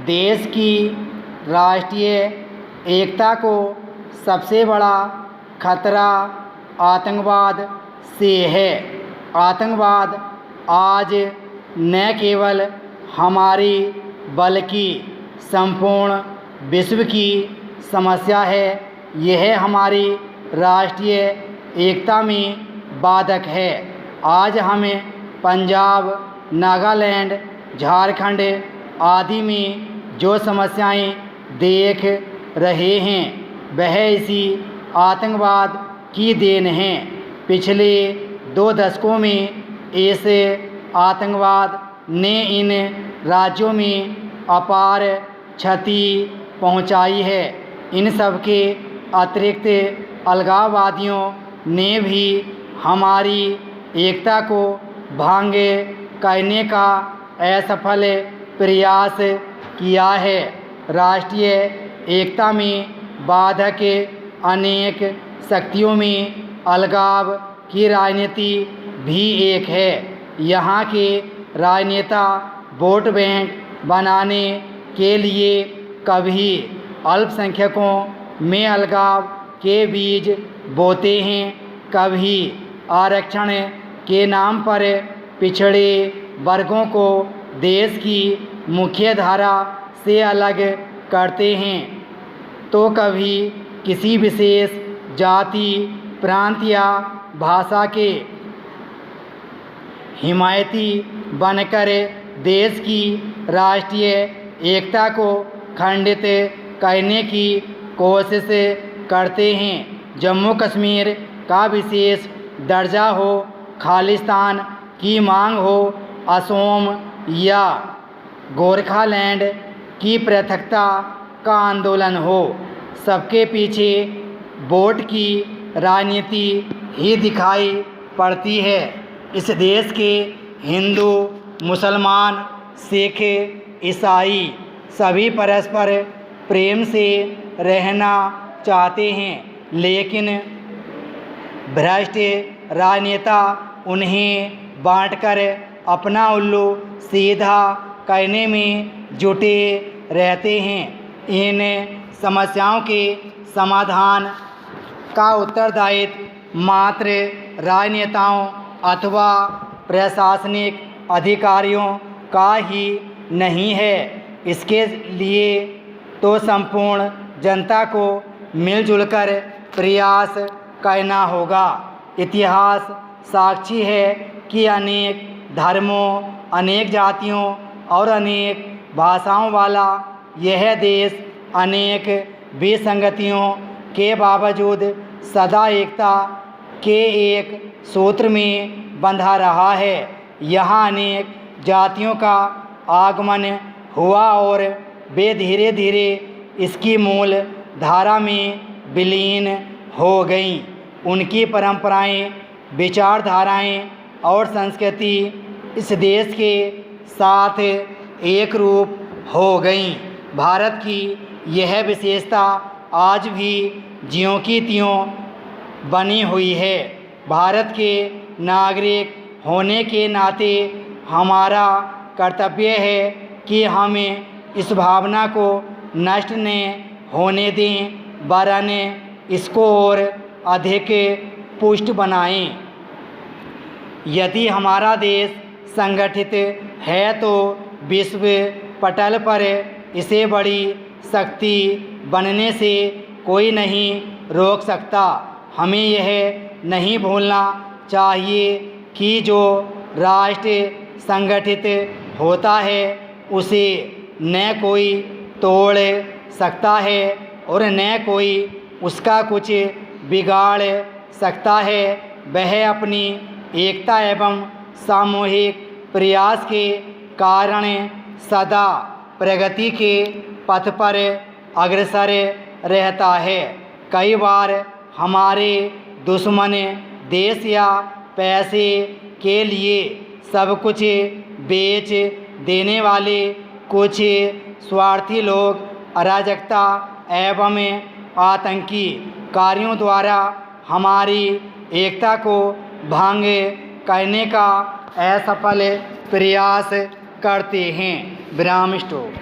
देश की राष्ट्रीय एकता को सबसे बड़ा खतरा आतंकवाद से है। आतंकवाद आज न केवल हमारी बल्कि संपूर्ण विश्व की समस्या है। यह हमारी राष्ट्रीय एकता में बाधक है। आज हमें पंजाब, नागालैंड, झारखंड आदि में जो समस्याएं देख रहे हैं वह इसी आतंकवाद की देन है। पिछले 2 दशकों में इस आतंकवाद ने इन राज्यों में अपार क्षति पहुंचाई है। इन सब के अतिरिक्त अलगाववादियों ने भी हमारी एकता को भंग करने का असफल प्रयास किया है। राष्ट्रीय एकता में बाधक अनेक शक्तियों में अलगाव की राजनीति भी एक है। यहाँ के राजनेता वोट बैंक बनाने के लिए कभी अल्पसंख्यकों में अलगाव के बीज बोते हैं, कभी आरक्षण के नाम पर पिछड़े वर्गों को देश की मुख्य धारा से अलग करते हैं, तो कभी किसी विशेष जाति, प्रांत या भाषा के हिमायती बनकर देश की राष्ट्रीय एकता को खंडित करने की कोशिश करते हैं। जम्मू कश्मीर का विशेष दर्जा हो, खालिस्तान की मांग हो, असम या गोरखालैंड की पृथकता का आंदोलन हो, सबके पीछे वोट की राजनीति ही दिखाई पड़ती है। इस देश के हिंदू, मुसलमान, सिख, ईसाई सभी परस्पर प्रेम से रहना चाहते हैं, लेकिन भ्रष्ट राजनेता उन्हें बांटकर अपना उल्लू सीधा करने में जुटे रहते हैं। इन समस्याओं के समाधान का उत्तरदायित्व मात्र राजनेताओं अथवा प्रशासनिक अधिकारियों का ही नहीं है। इसके लिए तो संपूर्ण जनता को मिलजुल कर प्रयास करना होगा। इतिहास साक्षी है कि अनेक धर्मों, अनेक जातियों और अनेक भाषाओं वाला यह देश अनेक विसंगतियों के बावजूद सदा एकता के एक सूत्र में बंधा रहा है। यहाँ अनेक जातियों का आगमन हुआ और वे धीरे धीरे इसकी मूल धारा में विलीन हो गईं। उनकी परंपराएं, विचारधाराएं और संस्कृति इस देश के साथ एक रूप हो गईं। भारत की यह विशेषता आज भी ज्यों की त्यों बनी हुई है। भारत के नागरिक होने के नाते हमारा कर्तव्य है कि हम इस भावना को नष्ट न होने दें, वरन इसको और अधिक पुष्ट बनाएं। यदि हमारा देश संगठित है तो विश्व पटल पर इसे बड़ी शक्ति बनने से कोई नहीं रोक सकता। हमें यह नहीं भूलना चाहिए कि जो राष्ट्र संगठित होता है उसे न कोई तोड़ सकता है और न कोई उसका कुछ बिगाड़ सकता है। वह अपनी एकता एवं सामूहिक प्रयास के कारण सदा प्रगति के पथ पर अग्रसर रहता है। कई बार हमारे दुश्मन देश या पैसे के लिए सब कुछ बेच देने वाले कुछ स्वार्थी लोग अराजकता एवं आतंकी कार्यों द्वारा हमारी एकता को भंग करने का असफल प्रयास करते हैं। विराम स्टॉप।